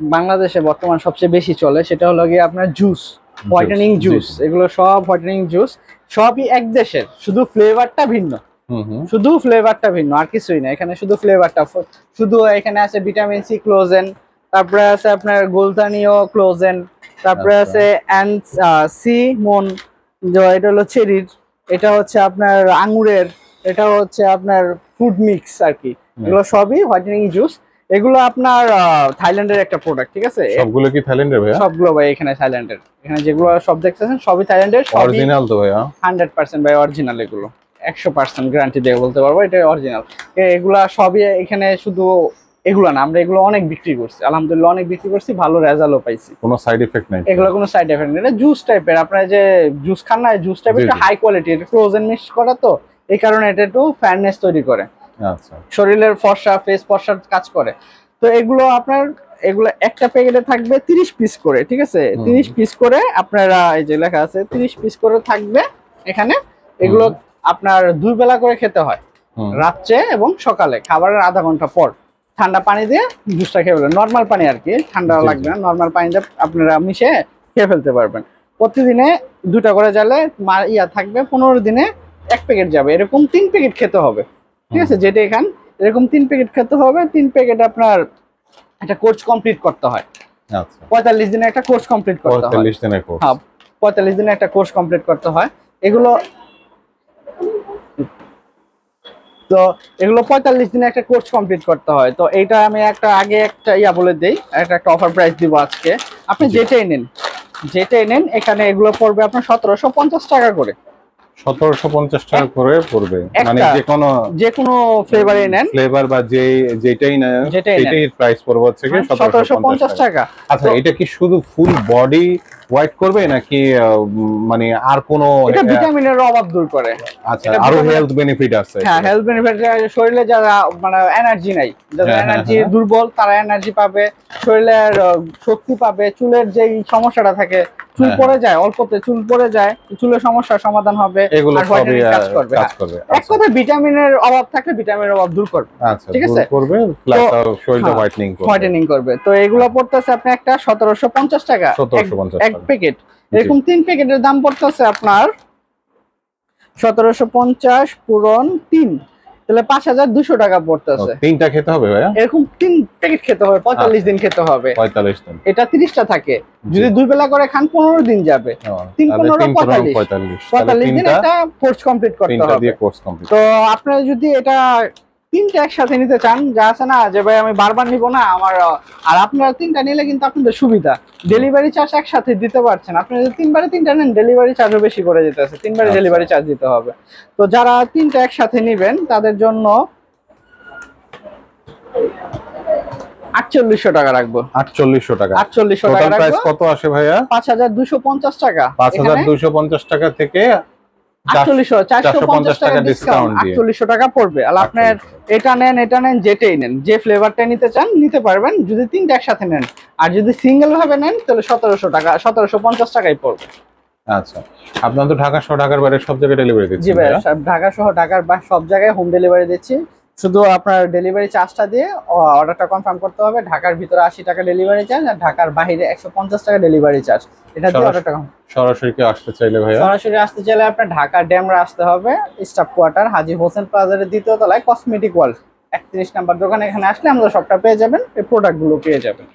বাংলাদেশে বর্তমান সবচেয়ে বেশি চলে সেটা হলো গিয়ে আপনার জুস, হোয়াইটেনিং জুস। এগুলো সব হোয়াইটেনিং জুস, সবই এক দেশের, শুধু ফ্লেভারটা ভিন্ন। শুধু ফ্লেভারটা ভিন্ন, আর কিছুই না। এখানে শুধু ফ্লেভারটা, শুধু এখানে আছে ভিটামিন সি ক্লোজেন, তারপরে আছে আপনার গোলতানীয় ক্লোজেন, তারপরে আছে সিমন, এটা হলো চেরির, এটা হচ্ছে আপনার আঙ্গুরের, এটা হচ্ছে আপনার ফুড মিক্স আর কি। এগুলো সবই হোয়াইটেনিং জুস। এগুলো আপনার থাইল্যান্ডের একটা প্রোডাক্ট, ঠিক আছে? সবগুলো কি থাইল্যান্ডের ভাইয়া? সবগুলো ভাই এখানে থাইল্যান্ডের। এখানে যেগুলো সব দেখতেছেন সবই থাইল্যান্ডের। অরিজিনাল তো ভাইয়া? 100% ভাই অরিজিনাল। এগুলো 100% গ্যারান্টি দিয়ে বলতে পারবো এটা অরিজিনাল। এগুলা সবই এখানে, শুধু এগুলো না, আমরা এগুলো অনেক বিক্রি করছি, আলহামদুলিল্লাহ অনেক বিক্রি করছি, ভালো রেজাল্টও পাইছি। কোনো সাইড এফেক্ট নাই এগুলো, কোনো সাইড এফেক্ট নেই। এটা জুস টাইপের, আপনারা যে জুস খান না, জুস টাইপের, একটা হাই কোয়ালিটি, এটা ফ্রোজেন মিক্স করা, তো এই কারণে এটা একটু ফেয়ারনেস তৈরি করে। আচ্ছা, শরীরের ফর্সা, ফেস ফর্সার কাজ করে। তো এগুলো আপনার, এগুলো একটা প্যাকেটে থাকবে 30 পিস করে, ঠিক আছে? 30 পিস করে আপনারা, এই যে লেখা আছে 30 পিস করে থাকবে এখানে। এগুলো আপনার 2 বেলা করে খেতে হয়, রাত্রে এবং সকালে, খাবারের আধা ঘন্টা পর। ঠান্ডা পানি দিয়ে জুসটা খেয়ে ফেলবেন, নর্মাল পানি আর কি, ঠান্ডা লাগবে না, নর্মাল পানি দিয়ে আপনারা মিশিয়ে খেয়ে ফেলতে পারবেন। প্রতিদিনে 2টা করে জ্বালে থাকবে, 15 দিনে 1 প্যাকেট যাবে। এরকম 3 প্যাকেট খেতে হবে, ঠিক আছে? যেটা এখান এরকম 3 প্যাকেট খেতে হবে। 3 প্যাকেট আপনার একটা কোর্স কমপ্লিট করতে হয়। আচ্ছা, 45 দিনে একটা কোর্স কমপ্লিট করতে হয়। 45 দিনের কোর্স? হ্যাঁ, 45 দিনে একটা কোর্স কমপ্লিট করতে হয়। এগুলো 45 দিনে একটা কোর্স কমপ্লিট করতে হয়। তো এইটা আমি আগে একটা বলে দেই, একটা অফার প্রাইস দিব আজকে। আপনি যেটাই নেন এখানে, এগুলো পড়বে আপনার 1750 টাকা করে। 1750 টাকা করে পড়বে, মানে যে কোনো ফ্লেভারে নেন, ফ্লেভার বা যেটাই নেন সেটাই প্রাইস পড়বে হচ্ছে 1750 টাকা। আচ্ছা, এটা কি শুধু ফুল বডি হোয়াইট করবে নাকি মানে আর কোনো? এটা ভিটামিনের অভাব দূর করে। আচ্ছা, আরো হেলথ বেনিফিট আছে? হ্যাঁ, হেলথ বেনিফিট, শরীরে যারা মানে এনার্জি নাই, যাদের এনার্জি দুর্বল, তারা এনার্জি পাবে, শরীরের শক্তি পাবে, চুলের যে সমস্যাটা থাকে, চুল পড়ে যায়, অল্পতে চুল পড়ে যায়, চুলের সমস্যার সমাধান হবে, এগুলো সবই কাজ করবে। এক কথায় ভিটামিনের অভাব থাকলে ভিটামিনের অভাব দূর করবে। আচ্ছা, ঠিক আছে, করবে প্লাস শরীরটা হোয়াইটেনিং করবে। তো এগুলো পড়তেছে আপনি একটা 1750 টাকা, 1750 এক প্যাকেট। এরকম 3 প্যাকেটের দাম পড়তেছে আপনার 1750 পূরণ 3, তাহলে 5200 টাকা পড়তেছে। 3টা খেতে হবে ভাইয়া? এরকম 3 প্যাকেট খেতে হবে, 45 দিন খেতে হবে। 45 দিন। এটা 30টা থাকে, যদি 2 বেলা করে খান 15 দিন যাবে। 3 15 45 দিন একটা কোর্স কমপ্লিট করতে হবে। তো আপনারা যদি এটা 3টা একসাথে নিতে চান, যা আছে না যে ভাই আমি বারবার নিব না আমার, আর আপনারা 3টা নিলে কিন্তু আপনাদের সুবিধা, ডেলিভারি চার্জ একসাথে দিতে পারছেন। আপনি যদি 3বারে 3টা নেন, ডেলিভারি চার্জও বেশি করে যেতেছে, 3বারে ডেলিভারি চার্জ দিতে হবে। তো যারা 3টা একসাথে নেবেন তাদের জন্য 4800 টাকা রাখবো। 4800 টাকা? 4800 টাকা রাখবো। প্রাইস কত আসে ভাইয়া? 5250 টাকা। 5250 টাকা থেকে 450 টাকা ডিসকাউন্ট, 4800 টাকা পড়বে। আর আপনার এটা নেন যেটাই নেন, যে ফ্লেভারটা নিতে চান নিতে পারবেন, যদি 3টা একসাথে নেন। আর যদি সিঙ্গেল ভাবে নেন তাহলে 1700 টাকা, 1750 টাকাই পড়বে। আচ্ছা, আপনারা তো ঢাকা সহ ঢাকার বাইরে সব জায়গায় ডেলিভারি দিচ্ছেন? জি ভাই, ঢাকা সহ ঢাকার বাইরে সব জায়গায় হোম ডেলিভারি দিচ্ছি। শুধু আপনার ডেলিভারি চার্জটা দিয়ে অর্ডারটা কনফার্ম করতে হবে। ঢাকার ভিতরে 80 টাকা ডেলিভারি চার্জ, আর ঢাকার বাইরে 150 টাকা ডেলিভারি চার্জ। এটা দিয়ে অর্ডারটা সরাসরি কি আসতে চাইলে ভাইয়া? সরাসরি আসতে চাইলে আপনার ঢাকা ড্যামরা আসতে হবে, স্টাফ কোয়ার্টার, হাজী হোসেন প্লাজার 2য় তলায়, কসমেটিক ওয়ার্ল্ড 31 নাম্বার দোকান। এখানে আসলে আমাদের সবটা পেয়ে যাবেন, এই প্রোডাক্টগুলো পেয়ে যাবেন।